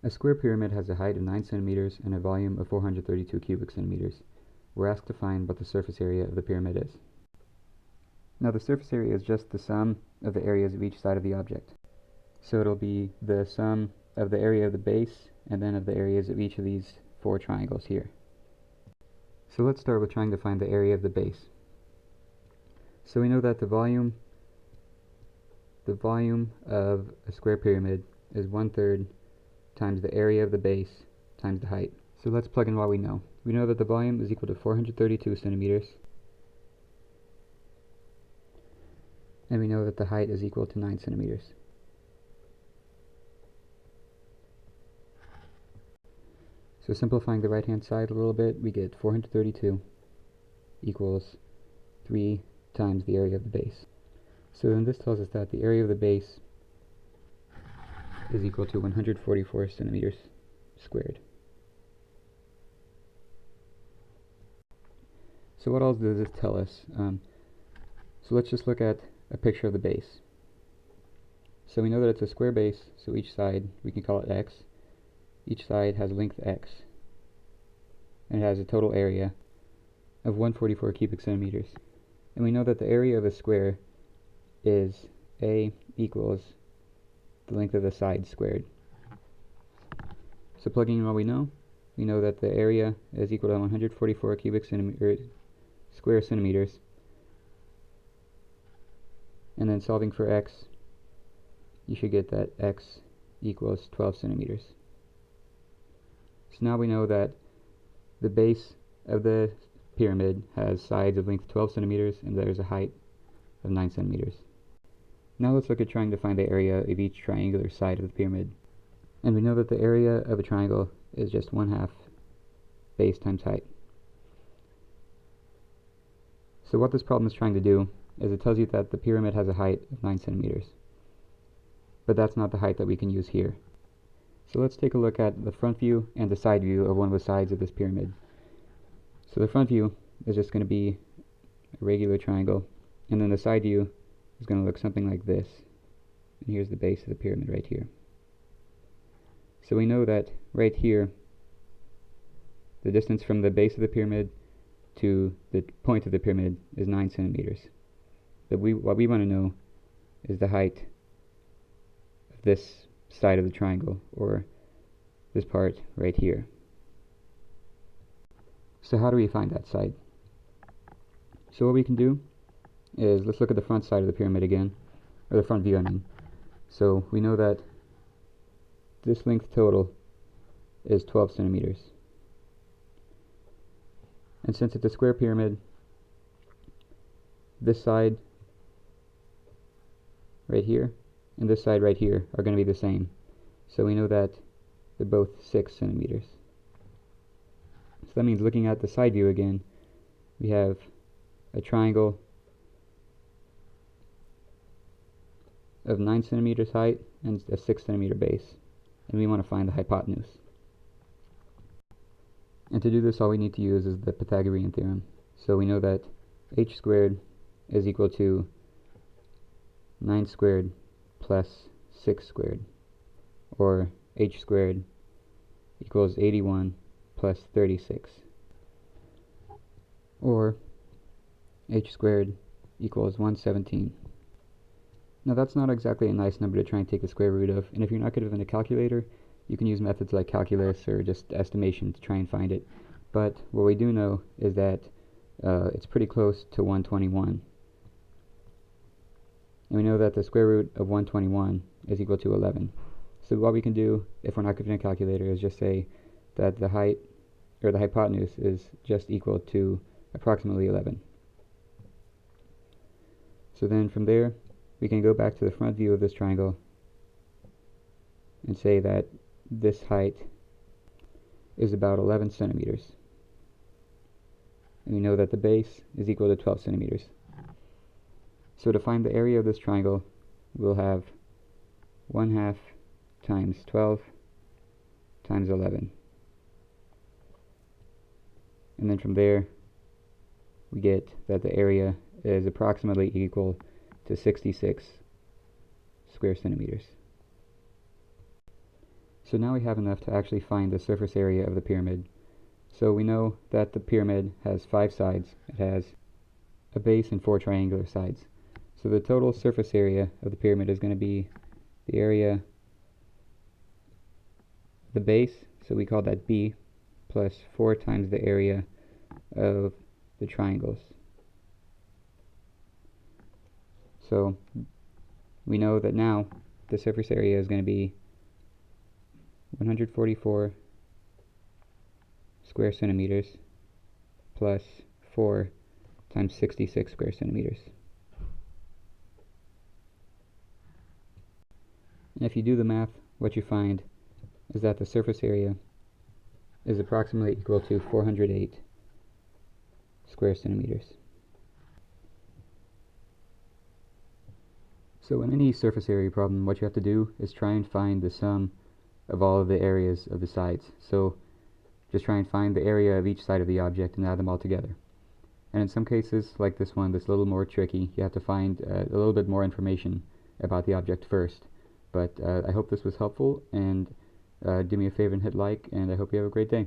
A square pyramid has a height of 9 centimeters and a volume of 432 cubic centimeters. We're asked to find what the surface area of the pyramid is. Now the surface area is just the sum of the areas of each side of the object. So it'll be the sum of the area of the base and then of the areas of each of these four triangles here. So let's start with trying to find the area of the base. So we know that the volume of a square pyramid is 1/3 times the area of the base times the height. So let's plug in what we know. We know that the volume is equal to 432 centimeters, and we know that the height is equal to 9 centimeters. So simplifying the right hand side a little bit, we get 432 equals 3 times the area of the base. So then this tells us that the area of the base is equal to 144 centimeters squared. So what else does this tell us? So let's just look at a picture of the base. So we know that it's a square base, so each side, we can call it x. Each side has length x, and it has a total area of 144 cubic centimeters. And we know that the area of a square is A equals the length of the side squared. So plugging in what we know that the area is equal to 144 square centimeters. And then solving for x, you should get that x equals 12 centimeters. So now we know that the base of the pyramid has sides of length 12 centimeters and there's a height of 9 centimeters. Now let's look at trying to find the area of each triangular side of the pyramid. And we know that the area of a triangle is just 1/2 base times height. So what this problem is trying to do is it tells you that the pyramid has a height of 9 centimeters. But that's not the height that we can use here. So let's take a look at the front view and the side view of one of the sides of this pyramid. So the front view is just going to be a regular triangle, and then the side view is going to look something like this. And here's the base of the pyramid right here. So we know that right here, the distance from the base of the pyramid to the point of the pyramid is 9 centimeters. But what we want to know is the height of this side of the triangle, or this part right here. So how do we find that side? So what we can do is, let's look at the front side of the pyramid again, or the front view I mean. So we know that this length total is 12 centimeters. And since it's a square pyramid, this side right here and this side right here are going to be the same. So we know that they're both 6 centimeters. So that means, looking at the side view again, we have a triangle of 9 centimeters height and a 6 centimeter base. And we want to find the hypotenuse. And to do this, all we need to use is the Pythagorean theorem. So we know that h squared is equal to 9 squared plus 6 squared, or h squared equals 81 plus 36, or h squared equals 117. Now that's not exactly a nice number to try and take the square root of, and if you're not good with a calculator, you can use methods like calculus or just estimation to try and find it. But what we do know is that it's pretty close to 121. And we know that the square root of 121 is equal to 11. So what we can do, if we're not given a calculator, is just say that the height, or the hypotenuse, is just equal to approximately 11. So then from there, we can go back to the front view of this triangle and say that this height is about 11 centimeters. And we know that the base is equal to 12 centimeters. So to find the area of this triangle, we'll have 1/2 times 12 times 11. And then from there, we get that the area is approximately equal to 66 square centimeters. So now we have enough to actually find the surface area of the pyramid. So we know that the pyramid has 5 sides. It has a base and 4 triangular sides. So the total surface area of the pyramid is going to be the area, the base, so we call that B, plus 4 times the area of the triangles. So we know that now the surface area is going to be 144 square centimeters plus 4 times 66 square centimeters. And if you do the math, what you find is that the surface area is approximately equal to 408 square centimeters. So in any surface area problem, what you have to do is try and find the sum of all of the areas of the sides. So just try and find the area of each side of the object and add them all together. And in some cases, like this one, that's a little more tricky, you have to find a little bit more information about the object first. But I hope this was helpful, and do me a favor and hit like, and I hope you have a great day.